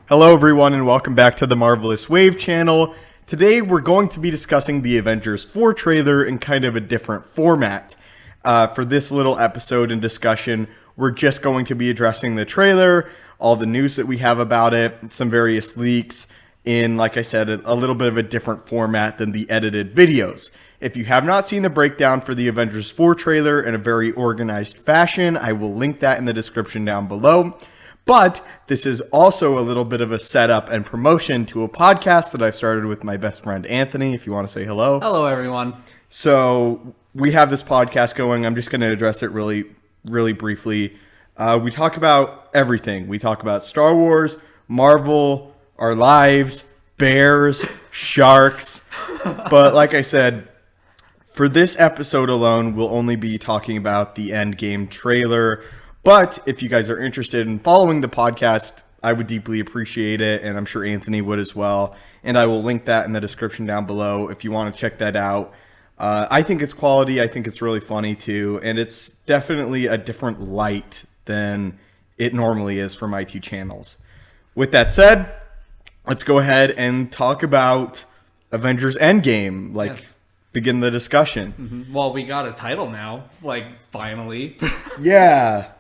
Hello everyone and welcome back to the Marvelous Wave channel. Today we're going to be discussing the Avengers 4 trailer in kind of a different format. For this little episode and discussion, we're just going to be addressing the trailer, all the news that we have about it, some various leaks, in, like I said, a little bit of a different format than the edited videos. If you have not seen the breakdown for the Avengers 4 trailer in a very organized fashion, I will link that in the description down below. But this is also a little bit of a setup and promotion to a podcast that I started with my best friend Anthony, if you want to say hello. Hello, everyone. So we have this podcast going. I'm just going to address it really briefly. We talk about everything. We talk about Star Wars, Marvel, our lives, bears, sharks. But like I said, for this episode alone, we'll only be talking about the Endgame trailer. But if you guys are interested in following the podcast, I would deeply appreciate it, and I'm sure Anthony would as well. And I will link that in the description down below if you want to check that out. I think it's quality. I think it's really funny too, and it's definitely a different light than it normally is for my two channels. With that said, let's go ahead and talk about Avengers Endgame. Begin the discussion. Mm-hmm. Well, we got a title now, finally. Yeah.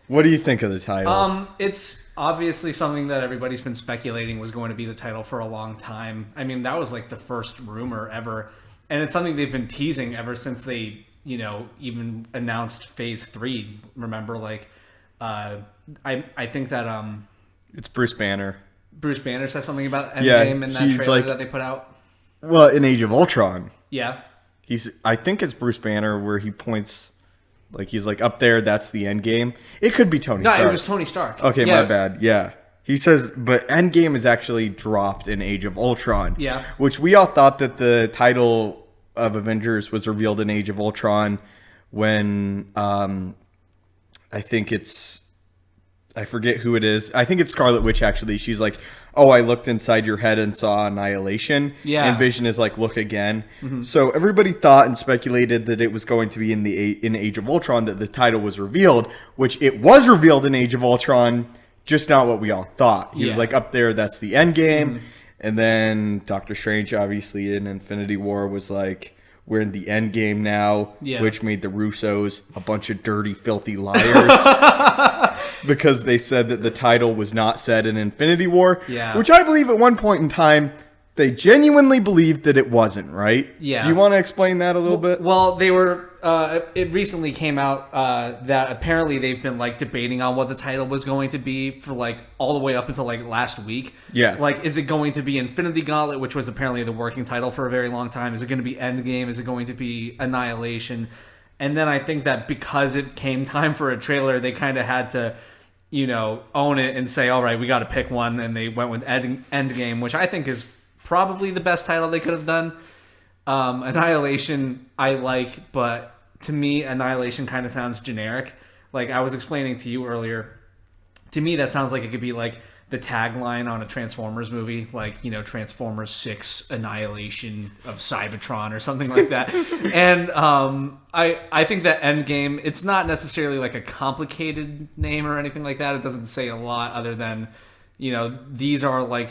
What do you think of the title? It's obviously something that everybody's been speculating was going to be the title for a long time. I mean, that was the first rumor ever. And it's something they've been teasing ever since they, even announced Phase 3. Remember, I think that... it's Bruce Banner. Bruce Banner said something about Endgame in that trailer that they put out? Well, in Age of Ultron. Yeah. I think it's Bruce Banner where he points... he's up there, that's the Endgame. It could be Tony Stark. No, it was Tony Stark. Okay, yeah. My bad. Yeah. He says, but Endgame is actually dropped in Age of Ultron. Yeah. Which we all thought that the title of Avengers was revealed in Age of Ultron when, I forget who it is. I think it's Scarlet Witch, actually. She's like, oh, I looked inside your head and saw Annihilation. Yeah. And Vision is like, look again. Mm-hmm. So everybody thought and speculated that it was going to be in Age of Ultron that the title was revealed, which it was revealed in Age of Ultron, just not what we all thought. He was up there, that's the Endgame. Mm-hmm. And then Doctor Strange, obviously, in Infinity War was like, we're in the Endgame now, which made the Russos a bunch of dirty, filthy liars. Because they said that the title was not said in Infinity War. Yeah. Which I believe at one point in time, they genuinely believed that it wasn't, right? Yeah. Do you want to explain that a little bit? Well, they were... it recently came out that apparently they've been debating on what the title was going to be for all the way up until last week. Yeah. Is it going to be Infinity Gauntlet, which was apparently the working title for a very long time? Is it going to be Endgame? Is it going to be Annihilation? And then I think that because it came time for a trailer, they kind of had to, own it and say, all right, we got to pick one. And they went with Endgame, which I think is probably the best title they could have done. Annihilation I like, but to me, Annihilation kind of sounds generic. I was explaining to you earlier, to me that sounds like it could be the tagline on a Transformers movie, Transformers 6 Annihilation of Cybertron or something like that. And I think that Endgame, it's not necessarily a complicated name or anything like that. It doesn't say a lot other than, these are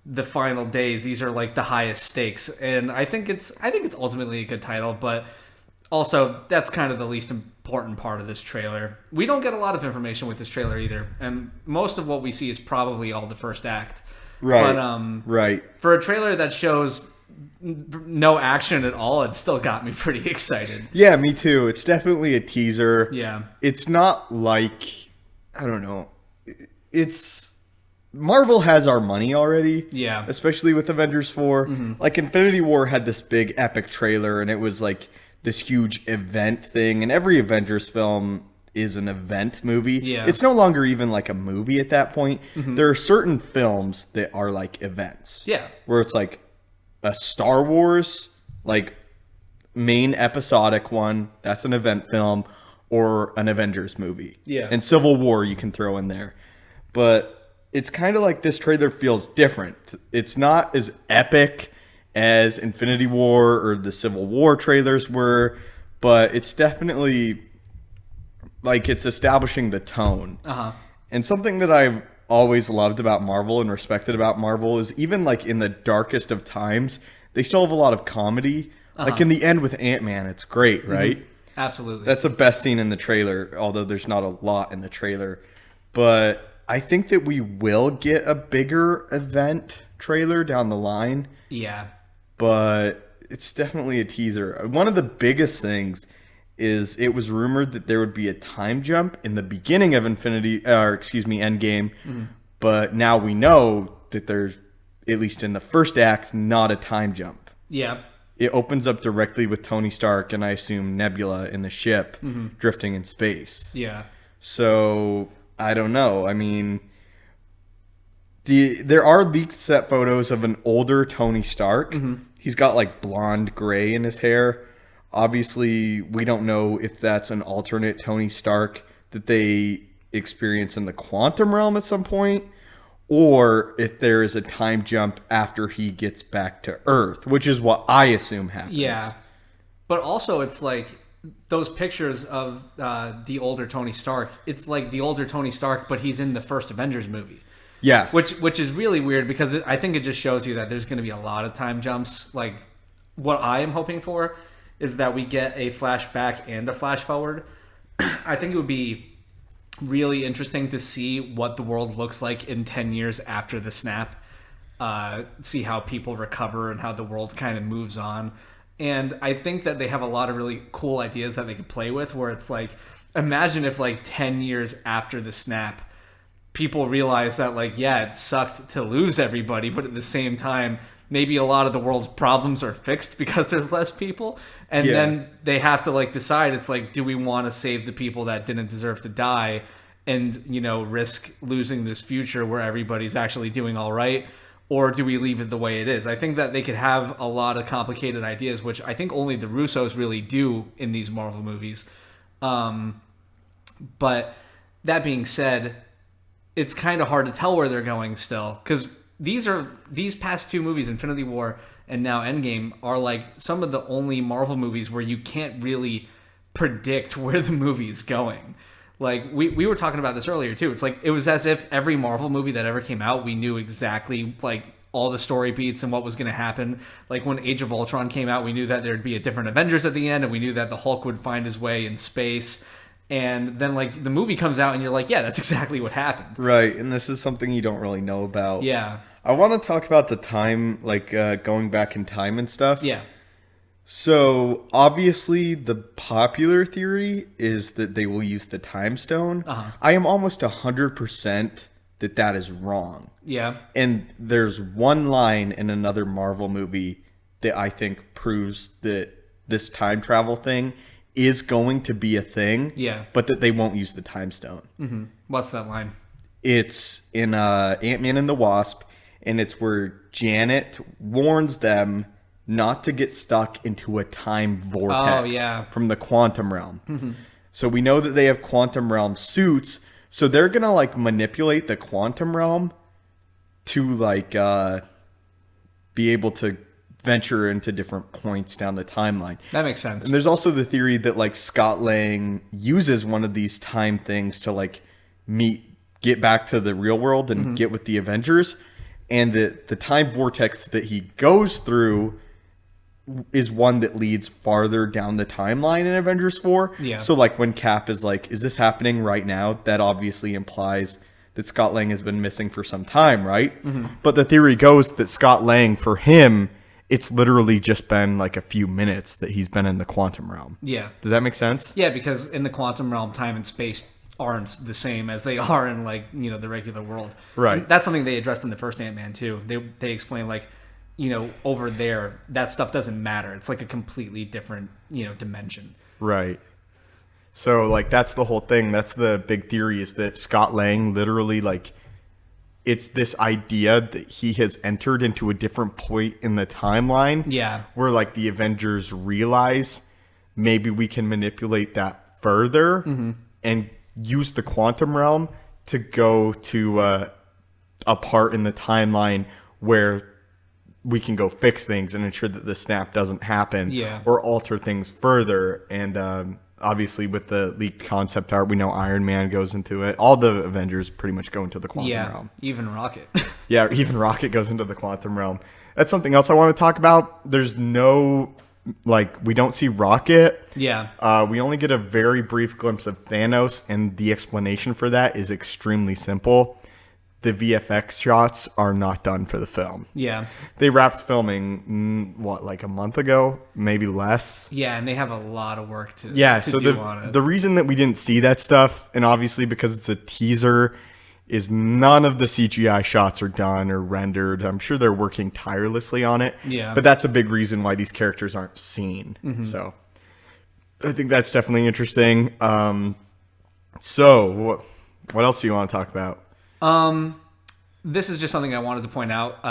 the final days. These are the highest stakes, and I think it's ultimately a good title, but also that's kind of the least important part of this trailer. We don't get a lot of information with this trailer either, and most of what we see is probably all the first act. Right. But right. For a trailer that shows no action at all, it still got me pretty excited. Yeah, me too. It's definitely a teaser. Yeah. It's not I don't know. Marvel has our money already. Yeah. Especially with Avengers 4. Mm-hmm. Infinity War had this big epic trailer, and it was this huge event thing. And every Avengers film is an event movie. Yeah. It's no longer even a movie at that point. Mm-hmm. There are certain films that are events. Yeah. Where it's a Star Wars, main episodic one. That's an event film. Or an Avengers movie. Yeah. And Civil War you can throw in there. But... it's kind of this trailer feels different. It's not as epic as Infinity War or the Civil War trailers were, but it's definitely it's establishing the tone. Uh-huh. And something that I've always loved about Marvel and respected about Marvel is even like in the darkest of times, they still have a lot of comedy. Like in the end with Ant-Man, it's great, right? Mm-hmm. Absolutely. That's the best scene in the trailer, although there's not a lot in the trailer. But I think that we will get a bigger event trailer down the line. Yeah. But it's definitely a teaser. One of the biggest things is it was rumored that there would be a time jump in the beginning of Endgame. Mm-hmm. But now we know that there's, at least in the first act, not a time jump. Yeah. It opens up directly with Tony Stark and I assume Nebula in the ship drifting in space. Yeah. So I don't know. I mean, there are leaked set photos of an older Tony Stark. Mm-hmm. He's got like blonde gray in his hair. Obviously, we don't know if that's an alternate Tony Stark that they experience in the quantum realm at some point, or if there is a time jump after he gets back to Earth, which is what I assume happens. Yeah. But also, it's like those pictures of the older Tony Stark, it's like the older Tony Stark, but he's in the first Avengers movie. Yeah. Which is really weird because I think it just shows you that there's going to be a lot of time jumps. Like, what I am hoping for is that we get a flashback and a flash forward. I think it would be really interesting to see what the world looks like in 10 years after the snap. See how people recover and how the world kind of moves on. And I think that they have a lot of really cool ideas that they could play with, where it's like, imagine if like 10 years after the snap, people realize that like, yeah, it sucked to lose everybody, but at the same time, maybe a lot of the world's problems are fixed because there's less people. And then they have to like decide, it's like, do we want to save the people that didn't deserve to die and, you know, risk losing this future where everybody's actually doing all right? Or do we leave it the way it is? I think that they could have a lot of complicated ideas, which I think only the Russos really do in these Marvel movies. But that being said, it's kind of hard to tell where they're going still, because these past two movies, Infinity War and now Endgame, are like some of the only Marvel movies where you can't really predict where the movie's going. Like we were talking about this earlier too. It's like it was as if every Marvel movie that ever came out, we knew exactly like all the story beats and what was going to happen. Like when Age of Ultron came out, we knew that there'd be a different Avengers at the end, and we knew that the Hulk would find his way in space. And then like the movie comes out and you're like, yeah, that's exactly what happened. Right. And this is something you don't really know about. Yeah. I want to talk about the time, like going back in time and stuff. Yeah. So obviously the popular theory is that they will use the time stone. I am almost 100% that is wrong. Yeah. And there's one line in another Marvel movie that I think proves that this time travel thing is going to be a thing. Yeah. But that they won't use the time stone. Mm-hmm. What's that line? It's in Ant-Man and the Wasp, and it's where Janet warns them not to get stuck into a time vortex from the quantum realm. Mm-hmm. So we know that they have quantum realm suits, so they're going to like manipulate the quantum realm to like be able to venture into different points down the timeline. That makes sense. And there's also the theory that like Scott Lang uses one of these time things to like get back to the real world and get with the Avengers, and that the time vortex that he goes through is one that leads farther down the timeline in Avengers 4. Yeah. So like when Cap is like, is this happening right now? That obviously implies that Scott Lang has been missing for some time, right? Mm-hmm. But the theory goes that Scott Lang, for him, it's literally just been like a few minutes that he's been in the quantum realm. Yeah. Does that make sense? Yeah, because in the quantum realm, time and space aren't the same as they are in like, you know, the regular world. Right. And that's something they addressed in the first Ant-Man too. They explain like, you know, over there, that stuff doesn't matter. It's like a completely different, you know, dimension. Right. So like that's the whole thing. That's the big theory, is that Scott Lang literally like, it's this idea that he has entered into a different point in the timeline. Yeah. Where like the Avengers realize maybe we can manipulate that further and use the quantum realm to go to a part in the timeline where we can go fix things and ensure that the snap doesn't happen, or alter things further. And obviously with the leaked concept art, we know Iron Man goes into it. All the Avengers pretty much go into the quantum realm. Even Rocket. Yeah, even Rocket goes into the quantum realm. That's something else I want to talk about. There's no, we don't see Rocket. Yeah. We only get a very brief glimpse of Thanos, and the explanation for that is extremely simple. The VFX shots are not done for the film. Yeah. They wrapped filming, a month ago? Maybe less? Yeah, and they have a lot of work to so do on it. The reason that we didn't see that stuff, and obviously because it's a teaser, is none of the CGI shots are done or rendered. I'm sure they're working tirelessly on it. Yeah. But that's a big reason why these characters aren't seen. Mm-hmm. So I think that's definitely interesting. So what else do you want to talk about? This is just something I wanted to point out,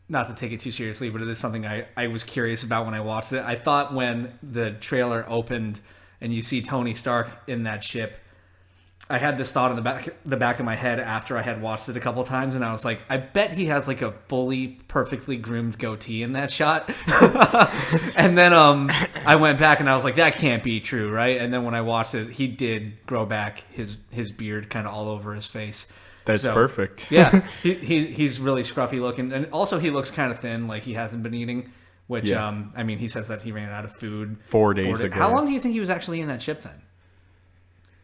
not to take it too seriously, but it is something I was curious about when I watched it. I thought when the trailer opened and you see Tony Stark in that ship, I had this thought in the back of my head after I had watched it a couple times, and I was like, I bet he has like a fully perfectly groomed goatee in that shot. And then I went back and I was like, that can't be true, right? And then when I watched it, he did grow back his beard kind of all over his face. That's perfect. Yeah, he's really scruffy looking, and also he looks kind of thin, like he hasn't been eating. Which he says that he ran out of food 4 days ago. How long do you think he was actually in that ship then?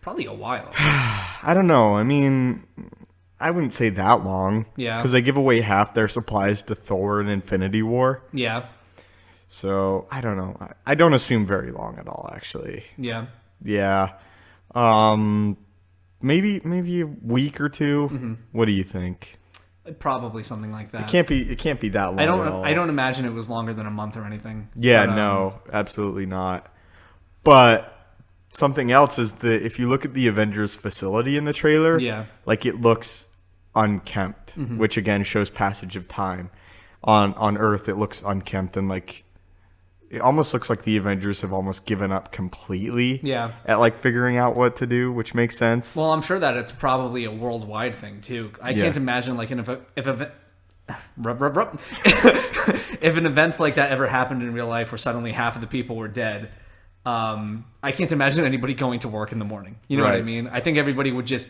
Probably a while. I don't know. I mean, I wouldn't say that long. Yeah. Because they give away half their supplies to Thor in Infinity War. Yeah. So, I don't know. I don't assume very long at all, actually. Yeah. Yeah. Maybe a week or two. Mm-hmm. What do you think? Probably something like that. It can't be that long at all. I don't imagine it was longer than a month or anything. Yeah, but, no, absolutely not. But something else is that if you look at the Avengers facility in the trailer, it looks unkempt, mm-hmm. which again shows passage of time. On Earth, it looks unkempt and it almost looks like the Avengers have almost given up completely. Yeah. At figuring out what to do, which makes sense. Well, I'm sure that it's probably a worldwide thing too. I can't imagine if an event like that ever happened in real life where suddenly half of the people were dead. I can't imagine anybody going to work in the morning. You know what I mean? I think everybody would just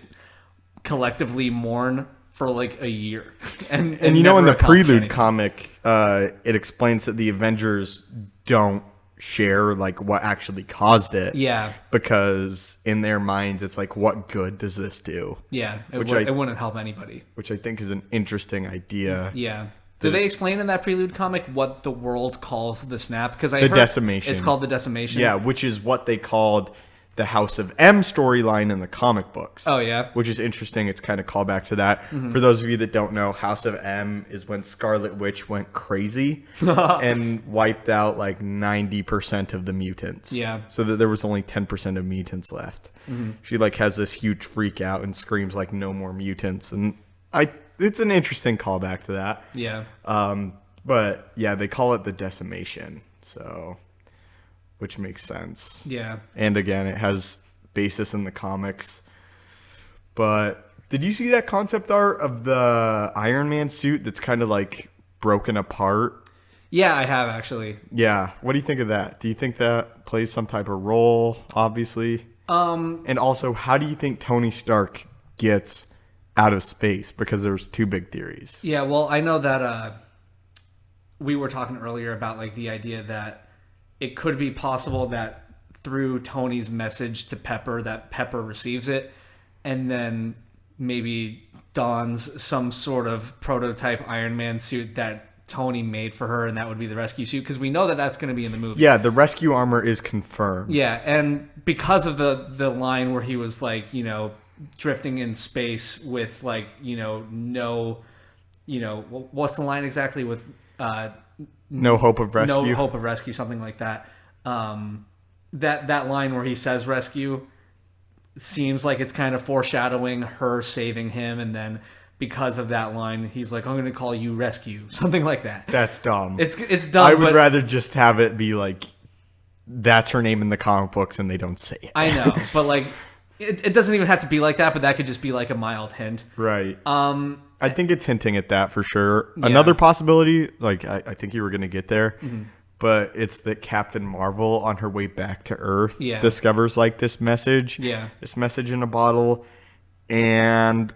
collectively mourn for a year. And in the Prelude comic, it explains that the Avengers don't share what actually caused it. Yeah. Because in their minds, it's what good does this do? Yeah. It wouldn't help anybody. Which I think is an interesting idea. Yeah. Do they explain in that Prelude comic what the world calls the snap? Because I heard decimation. It's called the decimation. Yeah, which is what they called the House of M storyline in the comic books. Oh, yeah? Which is interesting. It's kind of callback to that. Mm-hmm. For those of you that don't know, House of M is when Scarlet Witch went crazy and wiped out 90% of the mutants. Yeah. So that there was only 10% of mutants left. Mm-hmm. She has this huge freak out and screams no more mutants. And it's an interesting callback to that. Yeah. But yeah, they call it the decimation. So, which makes sense. Yeah. And again, it has basis in the comics. But did you see that concept art of the Iron Man suit that's kind of broken apart? Yeah, I have actually. Yeah. What do you think of that? Do you think that plays some type of role, obviously? And also, how do you think Tony Stark gets out of space? Because there's two big theories. Yeah, well, I know that we were talking earlier about the idea that it could be possible that through Tony's message to Pepper, that Pepper receives it and then maybe dons some sort of prototype Iron Man suit that Tony made for her, and that would be the rescue suit, because we know that that's going to be in the movie. Yeah, the rescue armor is confirmed. Yeah, and because of the line where he was drifting in space with no, what's the line exactly with no hope of rescue. No hope of rescue, something like that. That line where he says rescue seems like it's kind of foreshadowing her saving him, and then because of that line, he's like, "I'm going to call you rescue," something like that. That's dumb. It's dumb. I would rather just have it be that's her name in the comic books, and they don't say it. I know, but it doesn't even have to be like that. But that could just be a mild hint, right? I think it's hinting at that for sure. Yeah. Another possibility, I think you were going to get there, mm-hmm. but it's that Captain Marvel on her way back to Earth Yeah. discovers like this message. Yeah. This message in a bottle, and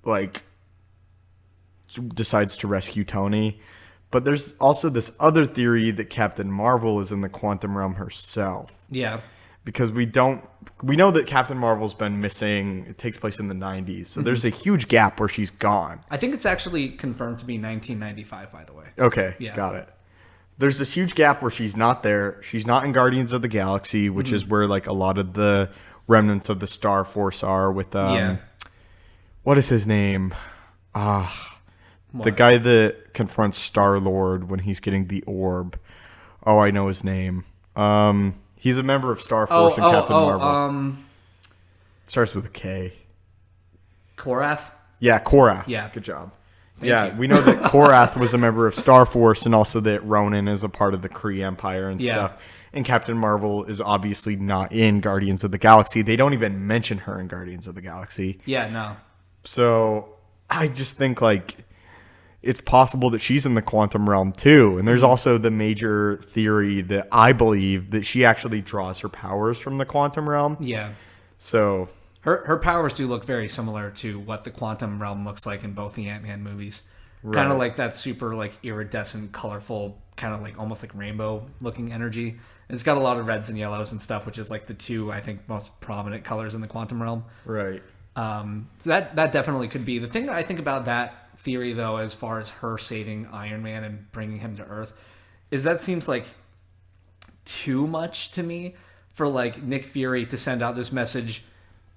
like decides to rescue Tony. But there's also this other theory that Captain Marvel is in the quantum realm herself. Yeah. Because we know that Captain Marvel's been missing. It takes place in the 90s. So there's a huge gap where she's gone. I think it's actually confirmed to be 1995, by the way. Okay, Yeah. got it. There's this huge gap where she's not there. She's not in Guardians of the Galaxy, which is where like a lot of the remnants of the Star Force are with what is his name? The guy that confronts Star-Lord when he's getting the orb. Oh, I know his name. He's a member of Star Force and Captain Marvel. Starts with a K. Korath? Yeah, Korath. Yeah. Good job. Thank you. We know that Korath was a member of Star Force, and also that Ronan is a part of the Kree Empire and stuff. And Captain Marvel is obviously not in Guardians of the Galaxy. They don't even mention her in Guardians of the Galaxy. Yeah, no. So I just think like it's possible that she's in the quantum realm too. And there's also the major theory that I believe that she actually draws her powers from the quantum realm. Yeah. So Her powers do look very similar to what the quantum realm looks like in both the Ant-Man movies. Right. Kind of like that super like iridescent, colorful, kind of like almost like rainbow looking energy. And it's got a lot of reds and yellows and stuff, which is like the two, I think, most prominent colors in the quantum realm. right. So that definitely could be. The thing that I think about that theory, though, as far as her saving Iron Man and bringing him to Earth, is that seems like too much to me for like Nick Fury to send out this message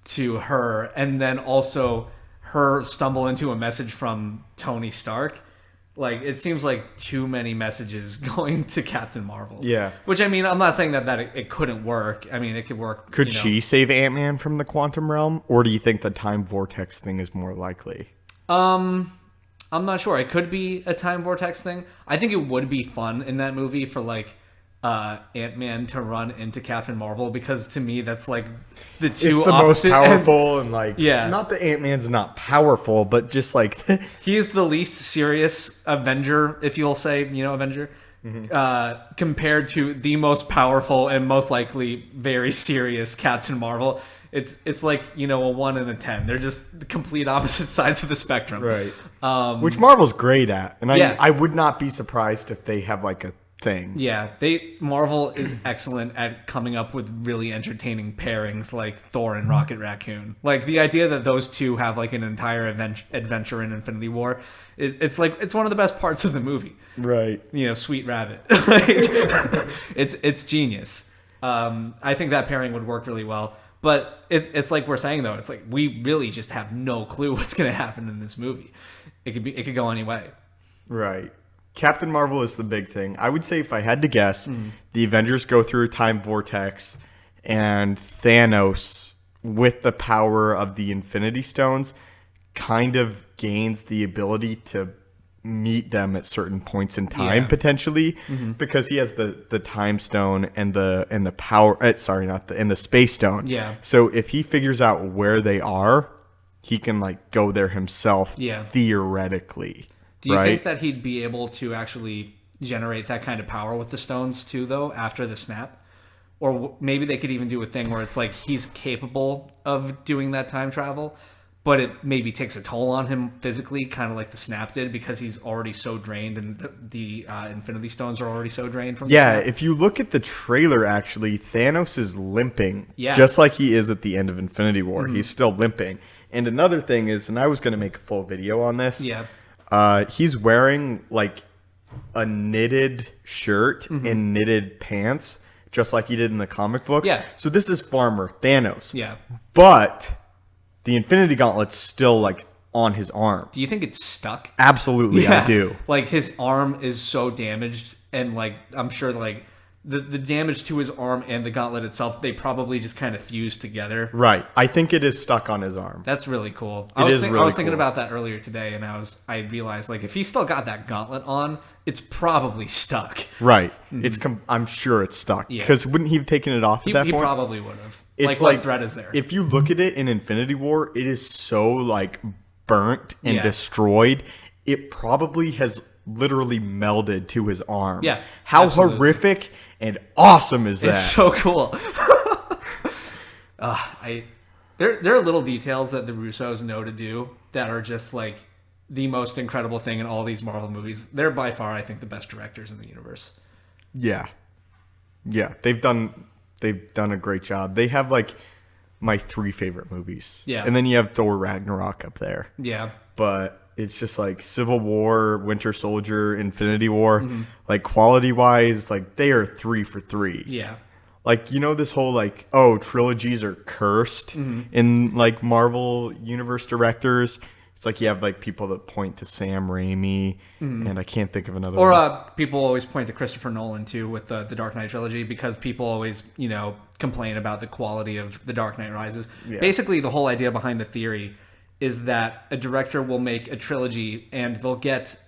to her and then also her stumble into a message from Tony Stark. Like, it seems like too many messages going to Captain Marvel. Yeah. Which, I mean, I'm not saying that it couldn't work. I mean, it could work. Could she save Ant-Man from the quantum realm? Or do you think the time vortex thing is more likely? I'm not sure. It could be a time vortex thing. I think it would be fun in that movie for like Ant-Man to run into Captain Marvel, because to me that's like the two. It's the most opposite powerful and like not that Ant-Man's not powerful, but just like he is the least serious Avenger, if you'll say, Avenger. Compared to the most powerful and most likely very serious Captain Marvel. It's like, a 1 and a 10. They're just the complete opposite sides of the spectrum. right. Which Marvel's great at. And Yeah. I would not be surprised if they have like a thing. Yeah, Marvel is excellent at coming up with really entertaining pairings like Thor and Rocket Raccoon. Like the idea that those two have like an entire adventure in Infinity War, it's one of the best parts of the movie. Right. Sweet Rabbit. It's genius. I think that pairing would work really well. But it's like we're saying, though, it's like we really just have no clue what's going to happen in this movie. It could go any way. Right. Captain Marvel is the big thing. I would say if I had to guess, the Avengers go through a time vortex, and Thanos, with the power of the Infinity Stones, kind of gains the ability to meet them at certain points in time, potentially, because he has the time stone and the power. And the space stone. Yeah. So if he figures out where they are, he can like go there himself. Yeah. Theoretically. Do you think that he'd be able to actually generate that kind of power with the stones too, though, after the snap? Or maybe they could even do a thing where it's like he's capable of doing that time travel, but it maybe takes a toll on him physically, kind of like the snap did, because he's already so drained, and the Infinity Stones are already so drained from the snap. If you look at the trailer, actually, Thanos is limping, Yeah. just like he is at the end of Infinity War. He's still limping. And another thing is, and I was going to make a full video on this, he's wearing like a knitted shirt and knitted pants, just like he did in the comic books. Yeah. So this is Farmer Thanos. Yeah. But the Infinity Gauntlet's still like on his arm. Do you think it's stuck? Absolutely, I do. Like his arm is so damaged, and like I'm sure like the damage to his arm and the gauntlet itself, they probably just kind of fused together. Right. I think it is stuck on his arm. That's really cool. It is really I was thinking cool. about that earlier today, and I realized like if he still got that gauntlet on, it's probably stuck. Right. I'm sure it's stuck. Yeah. Because wouldn't he have taken it off at that He point? probably would have. It's like what threat is there? If you look at it in Infinity War, it is so like burnt and destroyed. It probably has literally melded to his arm. Yeah, How absolutely. horrific and awesome is that? It's so cool. There are little details that the Russos know to do that are just like the most incredible thing in all these Marvel movies. They're by far, I think, the best directors in the universe. Yeah. Yeah, they've done a great job. They have like my 3 favorite movies. Yeah. And then you have Thor Ragnarok up there. Yeah. But it's just like Civil War, Winter Soldier, Infinity War, Mm-hmm. like quality wise, like they are 3 for 3. Yeah. Like, you know, this whole like, oh, trilogies are cursed in like Marvel universe directors. It's like you have like people that point to Sam Raimi, and I can't think of another one. Or people always point to Christopher Nolan too with the Dark Knight trilogy because people always, complain about the quality of The Dark Knight Rises. Yeah. Basically, the whole idea behind the theory is that a director will make a trilogy and they'll get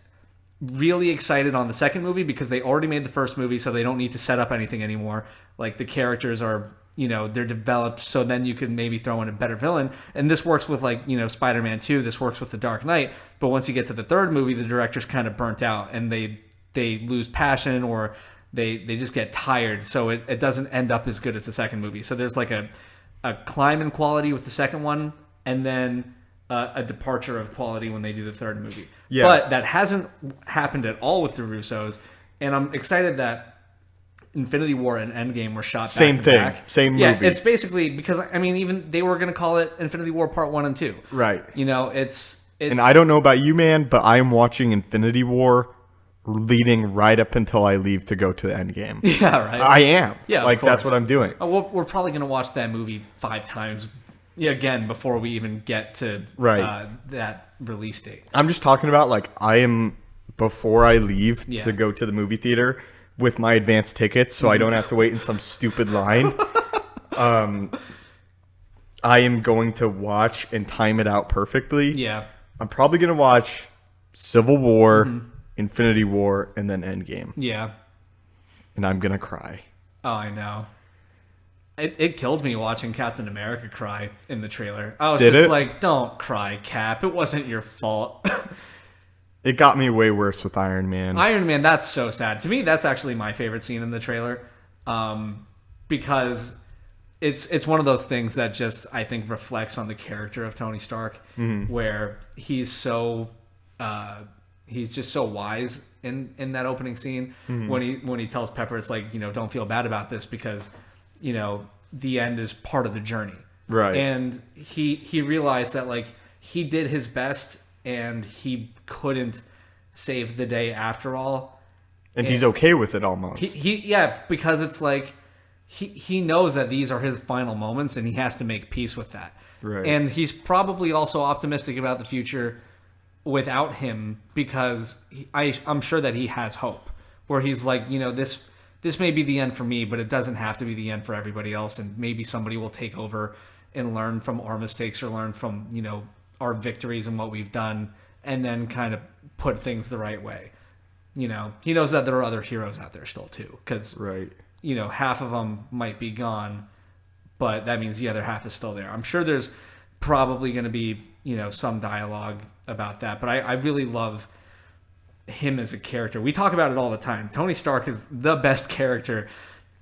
really excited on the second movie because they already made the first movie, so they don't need to set up anything anymore. Like the characters are, they're developed, so then you can maybe throw in a better villain. And this works with like, Spider-Man 2, this works with The Dark Knight. But once you get to the third movie, the director's kind of burnt out and they lose passion or they just get tired. So it doesn't end up as good as the second movie. So there's like a climb in quality with the second one and then a departure of quality when they do the third movie. Yeah. But that hasn't happened at all with the Russos. And I'm excited that Infinity War and Endgame were shot Same back to thing. back. Same yeah, movie. it's basically because even they were going to call it Infinity War Part 1 and 2. Right. It's And I don't know about you, man, but I am watching Infinity War leading right up until I leave to go to the Endgame. Yeah, right. I am. Yeah, like of that's course. what I'm doing. We're probably going to watch that movie 5 times again before we even get to Right. that release date. I'm just talking about like I am before I leave Yeah. to go to the movie theater with my advance tickets so I don't have to wait in some stupid line. I am going to watch and time it out perfectly. Yeah. I'm probably going to watch Civil War, Infinity War, and then Endgame. Yeah. And I'm going to cry. Oh, I know. It killed me watching Captain America cry in the trailer. I was Did just it? like, don't cry, Cap. It wasn't your fault. It got me way worse with Iron Man. Iron Man, that's so sad. To me, that's actually my favorite scene in the trailer. Because it's one of those things that just, I think, reflects on the character of Tony Stark, where he's so... he's just so wise in that opening scene when he tells Pepper, it's like, don't feel bad about this because, the end is part of the journey. Right. And he realized that like he did his best and he couldn't save the day after all. and he's okay with it almost. Because it's like he knows that these are his final moments and he has to make peace with that. Right. And he's probably also optimistic about the future without him because I'm sure that he has hope where he's like, this may be the end for me, but it doesn't have to be the end for everybody else. And maybe somebody will take over and learn from our mistakes or learn from, our victories and what we've done and then kind of put things the right way. He knows that there are other heroes out there still too. Cause right. Half of them might be gone, but that means the other half is still there. I'm sure there's probably going to be, some dialogue about that, but I really love him as a character. We talk about it all the time. Tony Stark is the best character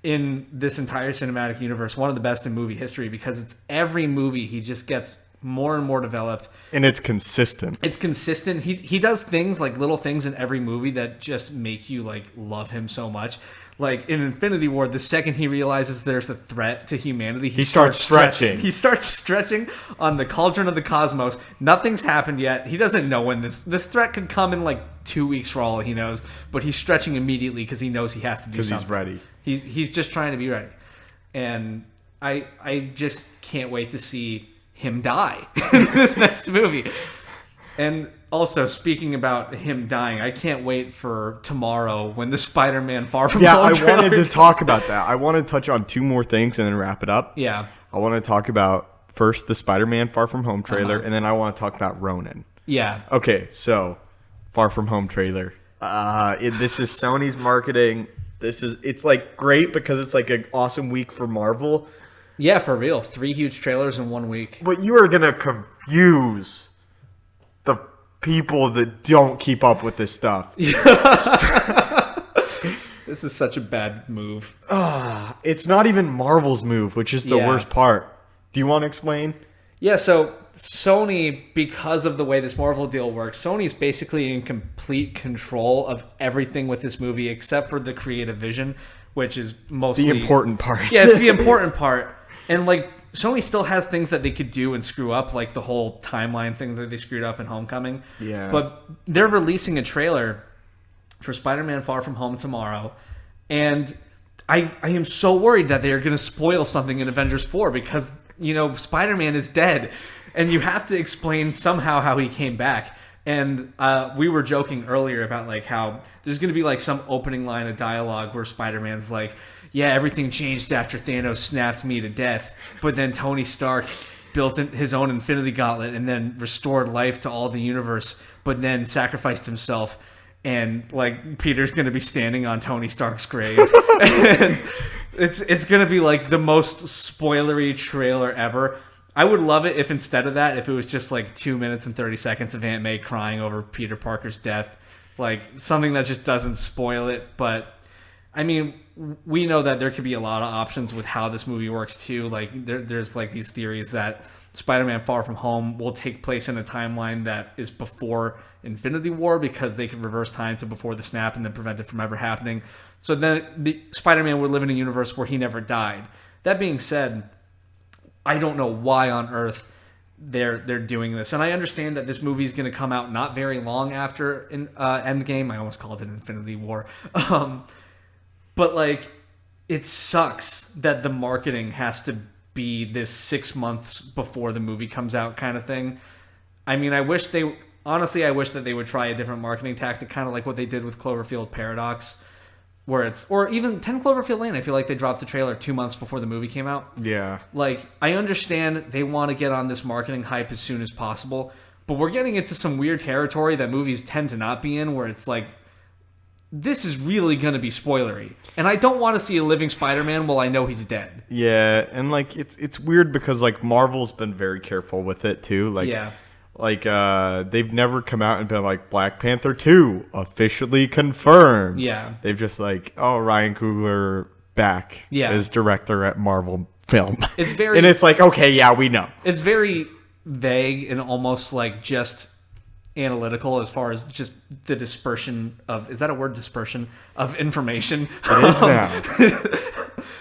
in this entire cinematic universe, one of the best in movie history because it's every movie he just gets more and more developed. And it's consistent. It's consistent. He does things like little things in every movie that just make you like love him so much. Like in Infinity War, the second he realizes there's a threat to humanity, he starts stretching. He starts stretching on the cauldron of the cosmos. Nothing's happened yet. He doesn't know when this threat could come in like 2 weeks for all he knows. But he's stretching immediately because he knows he has to do something. Because he's ready. He's just trying to be ready. And I just can't wait to see him die in this next movie. And also, speaking about him dying, I can't wait for tomorrow when the Spider-Man Far From Home I trailer wanted to talk about that. I want to touch on 2 more things and then wrap it up. Yeah. I want to talk about first the Spider-Man Far From Home trailer, and then I want to talk about Ronin. Yeah. Okay, so Far From Home trailer. This is Sony's marketing. It's like great because it's like an awesome week for Marvel. Yeah, for real. 3 huge trailers in 1 week. But you are gonna confuse the people that don't keep up with this stuff. This is such a bad move. It's not even Marvel's move, which is the worst part. Do you want to explain? Yeah, so Sony, because of the way this Marvel deal works, Sony's basically in complete control of everything with this movie except for the creative vision, which is mostly... The important part. Yeah, it's the important part. And, like, Sony still has things that they could do and screw up, like the whole timeline thing that they screwed up in Homecoming. Yeah. But they're releasing a trailer for Spider-Man Far From Home tomorrow, and I am so worried that they are going to spoil something in Avengers 4 because, you know, Spider-Man is dead, and you have to explain somehow how he came back. And we were joking earlier about, like, how there's going to be, like, some opening line of dialogue where Spider-Man's like, yeah, everything changed after Thanos snapped me to death, but then Tony Stark built his own Infinity Gauntlet and then restored life to all the universe, but then sacrificed himself. And, like, Peter's going to be standing on Tony Stark's grave. And it's going to be, like, the most spoilery trailer ever. I would love it if instead of that, if it was just, like, 2 minutes and 30 seconds of Aunt May crying over Peter Parker's death. Like, something that just doesn't spoil it. But, I mean, we know that there could be a lot of options with how this movie works, too. Like, there's, like, these theories that Spider-Man Far From Home will take place in a timeline that is before Infinity War because they could reverse time to before the snap and then prevent it from ever happening. So then the Spider-Man would live in a universe where he never died. That being said, I don't know why on earth they're doing this. And I understand that this movie is going to come out not very long after Endgame. I almost called it Infinity War. But, like, it sucks that the marketing has to be this 6 months before the movie comes out kind of thing. I mean, I wish that they would try a different marketing tactic, kind of like what they did with Cloverfield Paradox, or even 10 Cloverfield Lane. I feel like they dropped the trailer 2 months before the movie came out. Yeah. Like, I understand they want to get on this marketing hype as soon as possible, but we're getting into some weird territory that movies tend to not be in, where it's like, this is really going to be spoilery. And I don't want to see a living Spider-Man while I know he's dead. Yeah, and, like, it's weird because, like, Marvel's been very careful with it, too. Like, yeah. Like, they've never come out and been like, Black Panther 2 officially confirmed. Yeah. They've just like, oh, Ryan Coogler back as director at Marvel Film. It's very... and it's like, okay, yeah, we know. It's very vague and almost like just analytical as far as just the dispersion of... Is that a word, dispersion? Of information. It is now.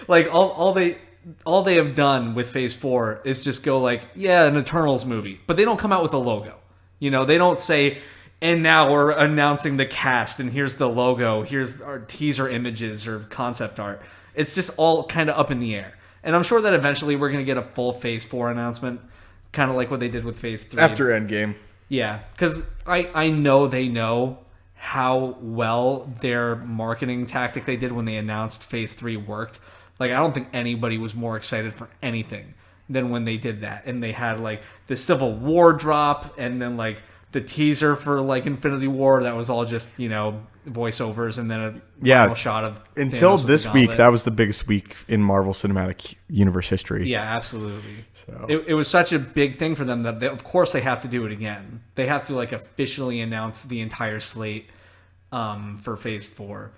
Like, all they have done with Phase 4 is just go like, yeah, an Eternals movie. But they don't come out with a logo. You know, they don't say, and now we're announcing the cast, and here's the logo, here's our teaser images or concept art. It's just all kind of up in the air. And I'm sure that eventually we're going to get a full Phase 4 announcement, kind of like what they did with Phase 3. After Endgame. Yeah, because I know they know how well their marketing tactic they did when they announced Phase 3 worked. Like, I don't think anybody was more excited for anything than when they did that. And they had, like, the Civil War drop and then, like, the teaser for, like, Infinity War. That was all just, you know, voiceovers and then a final shot of until Thanos this week, that was the biggest week in Marvel Cinematic Universe history. Yeah, absolutely. So it was such a big thing for them that, of course, they have to do it again. They have to, like, officially announce the entire slate for Phase 4.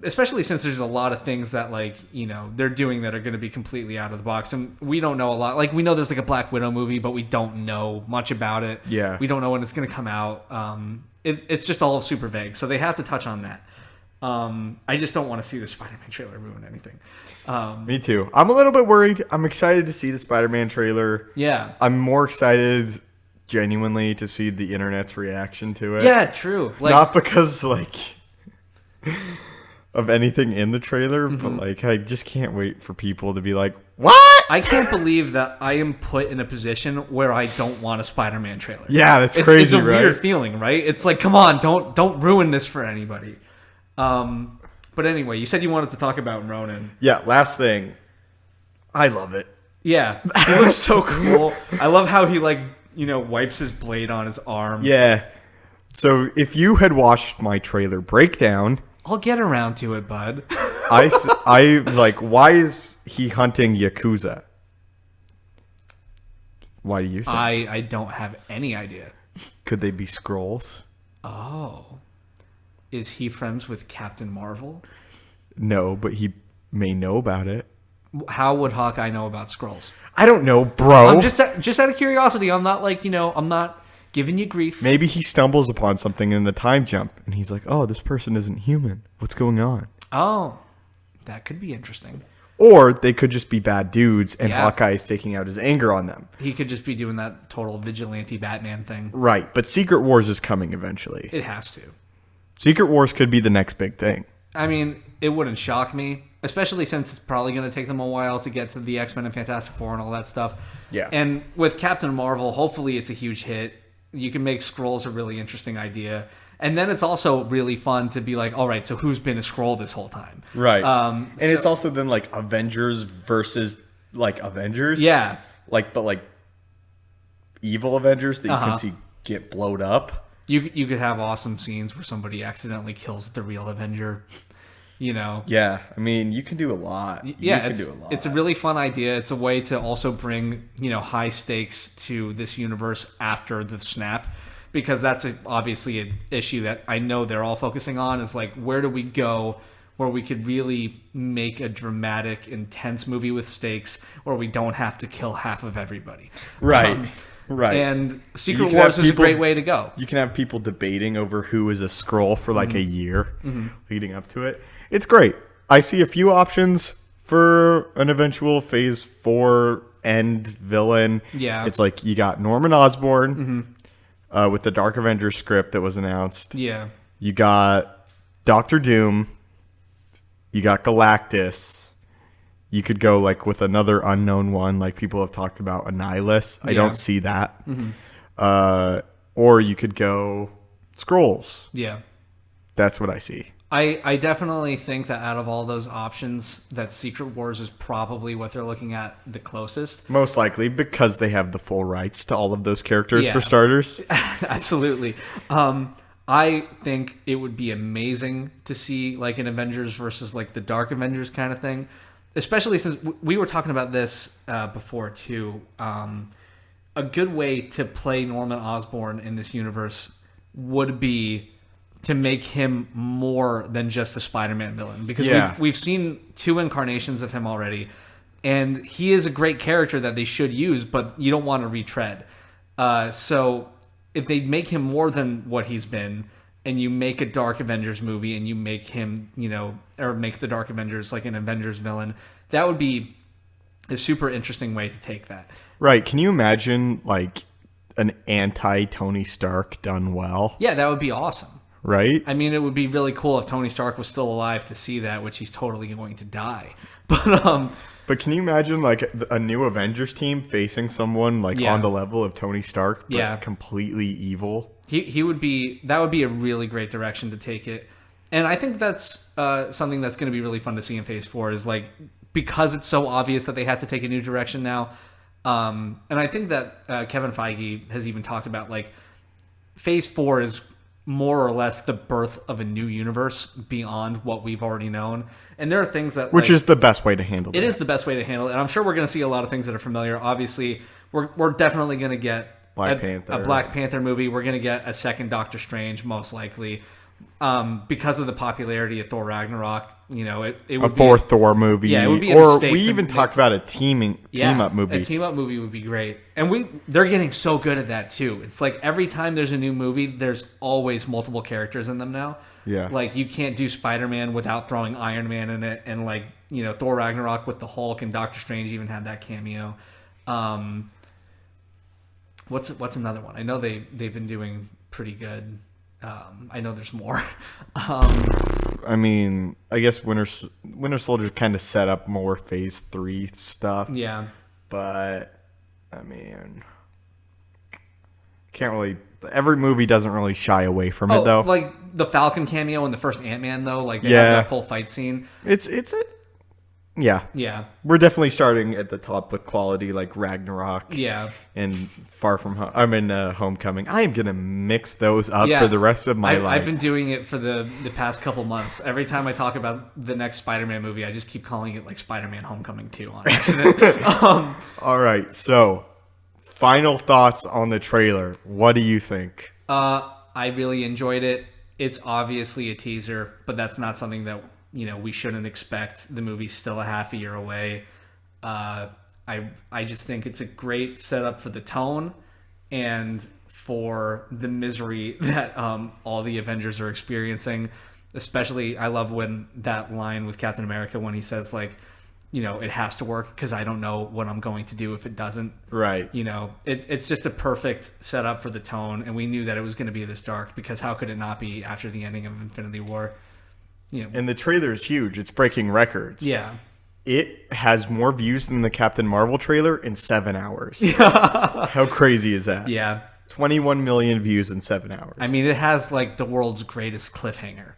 Especially since there's a lot of things that, like, you know, they're doing that are going to be completely out of the box. And we don't know a lot. Like, we know there's, like, a Black Widow movie, but we don't know much about it. Yeah. We don't know when it's going to come out. It's just all super vague. So they have to touch on that. I just don't want to see the Spider-Man trailer ruin anything. Me too. I'm a little bit worried. I'm excited to see the Spider-Man trailer. Yeah. I'm more excited genuinely to see the internet's reaction to it. Yeah, true. Like, not because, like... of anything in the trailer, but like I just can't wait for people to be like, what? I can't believe that I am put in a position where I don't want a Spider-Man trailer. Yeah, that's crazy, it's a right? weird feeling, right? It's like, come on, don't ruin this for anybody. But anyway, you said you wanted to talk about Ronan. Yeah, last thing. I love it. Yeah, it looks so cool. I love how he, like, you know, wipes his blade on his arm. Yeah. So if you had watched my trailer breakdown... I'll get around to it, bud. I like, why is he hunting Yakuza? Why do you think? I don't have any idea. Could they be Skrulls? Oh. Is he friends with Captain Marvel? No, but he may know about it. How would Hawkeye know about Skrulls? I don't know, bro. I'm just out of curiosity. I'm not I'm not giving you grief. Maybe he stumbles upon something in the time jump, and he's like, oh, this person isn't human. What's going on? Oh, that could be interesting. Or they could just be bad dudes, and Yeah. Hawkeye is taking out his anger on them. He could just be doing that total vigilante Batman thing. Right, but Secret Wars is coming eventually. It has to. Secret Wars could be the next big thing. I mean, it wouldn't shock me, especially since it's probably going to take them a while to get to the X-Men and Fantastic Four and all that stuff. Yeah. And with Captain Marvel, hopefully it's a huge hit. You can make Skrulls a really interesting idea. And then it's also really fun to be like, all right, so who's been a Skrull this whole time? Right. And it's also then like Avengers versus like Avengers. Yeah. But evil Avengers that you can see get blowed up. You could have awesome scenes where somebody accidentally kills the real Avenger, Yeah, I mean, you can do a lot. Yeah, it's a really fun idea. It's a way to also bring, high stakes to this universe after the snap, because that's obviously an issue that I know they're all focusing on, is like, where do we go where we could really make a dramatic, intense movie with stakes where we don't have to kill half of everybody. Right. Right. And Secret Wars is a great way to go. You can have people debating over who is a Skrull for like a year leading up to it. It's great. I see a few options for an eventual Phase 4 end villain. Yeah. It's like you got Norman Osborn with the Dark Avengers script that was announced. Yeah. You got Doctor Doom. You got Galactus. You could go like with another unknown one, like people have talked about, Annihilus. I don't see that. Or you could go Skrulls. Yeah. That's what I see. I definitely think that out of all those options, that Secret Wars is probably what they're looking at the closest. Most likely because they have the full rights to all of those characters, Yeah. for starters. Absolutely. I think it would be amazing to see like an Avengers versus like the Dark Avengers kind of thing. Especially since we were talking about this before too. A good way to play Norman Osborn in this universe would be to make him more than just a Spider-Man villain, because we've seen 2 incarnations of him already, and he is a great character that they should use, but you don't want to retread. So if they make him more than what he's been, and you make a Dark Avengers movie, and you make him, or make the Dark Avengers like an Avengers villain, that would be a super interesting way to take that. Right. Can you imagine like an anti-Tony Stark done well? Yeah, that would be awesome. Right? I mean, it would be really cool if Tony Stark was still alive to see that, which he's totally going to die. But can you imagine like a new Avengers team facing someone like on the level of Tony Stark, but completely evil? He would be. That would be a really great direction to take it, and I think that's something that's going to be really fun to see in Phase 4. Is like, because it's so obvious that they have to take a new direction now, and I think that Kevin Feige has even talked about like Phase 4 is more or less the birth of a new universe beyond what we've already known. And there are things that... Which is the best way to handle it. It is the best way to handle it. And I'm sure we're going to see a lot of things that are familiar. Obviously, we're definitely going to get a Black Panther movie. We're going to get a second Doctor Strange, most likely. Because of the popularity of Thor Ragnarok, it would a fourth Thor movie. Yeah, it would be a or mistake we even talked about a team up movie. A team up movie would be great, and they're getting so good at that too. It's like every time there's a new movie, there's always multiple characters in them now. Yeah, like you can't do Spider-Man without throwing Iron Man in it, and like Thor Ragnarok with the Hulk, and Doctor Strange even had that cameo. What's another one? I know they've been doing pretty good. I know there's more. I mean, I guess Winter Soldier kind of set up more Phase 3 stuff. Yeah. But, I mean, can't really... Every movie doesn't really shy away from it, though. Like the Falcon cameo in the first Ant-Man, though. Like, they have that full fight scene. Yeah. We're definitely starting at the top with quality like Ragnarok. Yeah. And Far From Home. I mean, Homecoming. I am going to mix those up for the rest of my life. I've been doing it for the past couple months. Every time I talk about the next Spider-Man movie, I just keep calling it like Spider-Man Homecoming 2 on accident. All right. So, final thoughts on the trailer. What do you think? I really enjoyed it. It's obviously a teaser, but that's not something that, we shouldn't expect. The movie's still a half a year away. I just think it's a great setup for the tone and for the misery that all the Avengers are experiencing. Especially, I love when that line with Captain America when he says, like, it has to work because I don't know what I'm going to do if it doesn't. Right. It's just a perfect setup for the tone, and we knew that it was going to be this dark because how could it not be after the ending of Infinity War? And the trailer is huge. It's breaking records. Yeah. It has more views than the Captain Marvel trailer in 7 hours. How crazy is that? Yeah. 21 million views in 7 hours. I mean, it has, like, the world's greatest cliffhanger.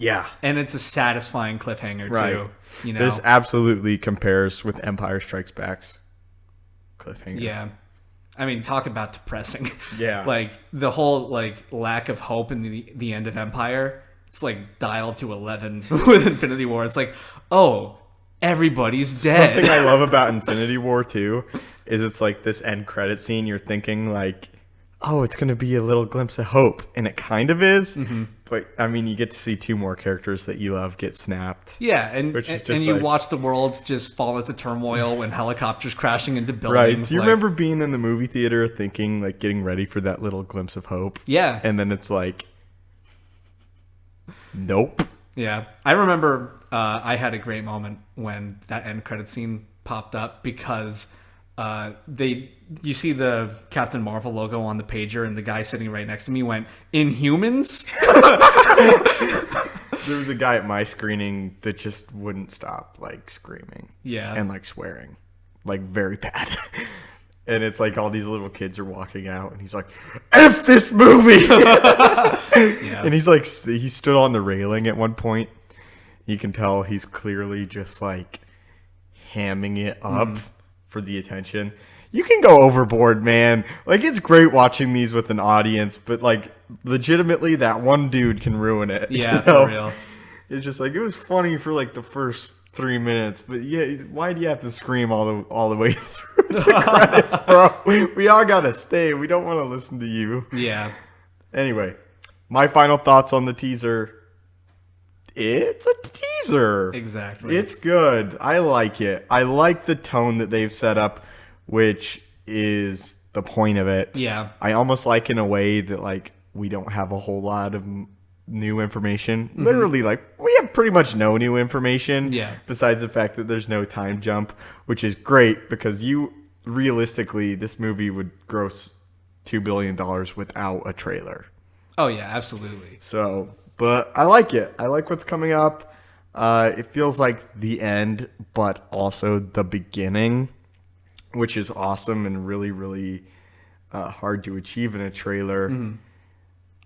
Yeah. And it's a satisfying cliffhanger, right. too. This absolutely compares with Empire Strikes Back's cliffhanger. Yeah. I mean, talk about depressing. Yeah. Like, the whole, like, lack of hope in the end of Empire, it's, like, dialed to 11 with Infinity War. It's like, oh, everybody's dead. Something I love about Infinity War, too, is it's, like, this end credit scene. You're thinking, like, oh, it's going to be a little glimpse of hope. And it kind of is. Mm-hmm. But, I mean, you get to see two more characters that you love get snapped. Yeah, and you watch the world just fall into turmoil when helicopters crashing into buildings. Right. Do you remember being in the movie theater thinking, like, getting ready for that little glimpse of hope? Yeah. And then it's like, nope. Yeah. I remember I had a great moment when that end credit scene popped up because you see the Captain Marvel logo on the pager, and the guy sitting right next to me went, Inhumans? There was a guy at my screening that just wouldn't stop, like, screaming. Yeah. And, like, swearing. Like, very bad. And it's like all these little kids are walking out, and he's like, F this movie! Yeah. And he's like, he stood on the railing at one point. You can tell he's clearly just, like, hamming it up for the attention. You can go overboard, man. Like, it's great watching these with an audience, but, like, legitimately, that one dude can ruin it. Yeah, for real. It's just like, it was funny for, like, the first 3 minutes, but yeah, why do you have to scream all the way through the credits, bro? We all gotta stay. We don't want to listen to you. Yeah. Anyway, my final thoughts on the teaser. It's a teaser. Exactly. It's good. I like it. I like the tone that they've set up, which is the point of it. Yeah. I almost like in a way that, like, we don't have a whole lot of new information. Mm-hmm. Literally, like, we have pretty much no new information. Yeah. Besides the fact that there's no time jump, which is great because realistically, this movie would gross $2 billion without a trailer. Oh, yeah, absolutely. So, but I like it. I like what's coming up. It feels like the end, but also the beginning, which is awesome and really, really hard to achieve in a trailer. Mm-hmm.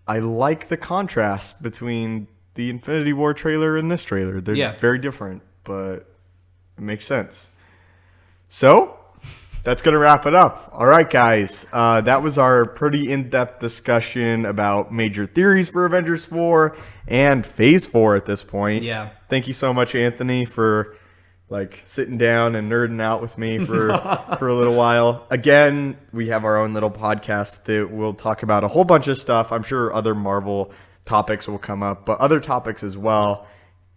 I like the contrast between the Infinity War trailer and this trailer. They're very different, but it makes sense. So, that's going to wrap it up. All right, guys. That was our pretty in-depth discussion about major theories for Avengers 4 and Phase 4 at this point. Yeah. Thank you so much, Anthony, for sitting down and nerding out with me for a little while. Again, we have our own little podcast that will talk about a whole bunch of stuff. I'm sure other Marvel topics will come up, but other topics as well.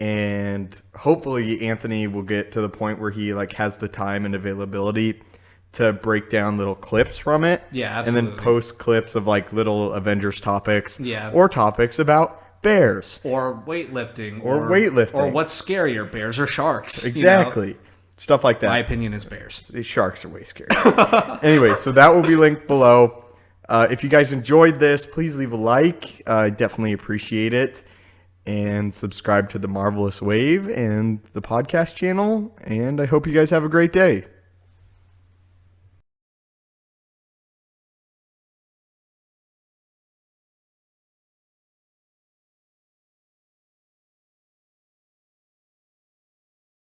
And hopefully Anthony will get to the point where he has the time and availability to break down little clips from it. Yeah, absolutely. And then post clips of little Avengers topics. Yeah. Or topics about bears. Or weightlifting. Or what's scarier, bears or sharks? Exactly. Stuff like that. My opinion is bears. These sharks are way scary. Anyway, so that will be linked below. If you guys enjoyed this, please leave a like. I definitely appreciate it. And subscribe to the Marvelous Wave and the podcast channel. And I hope you guys have a great day.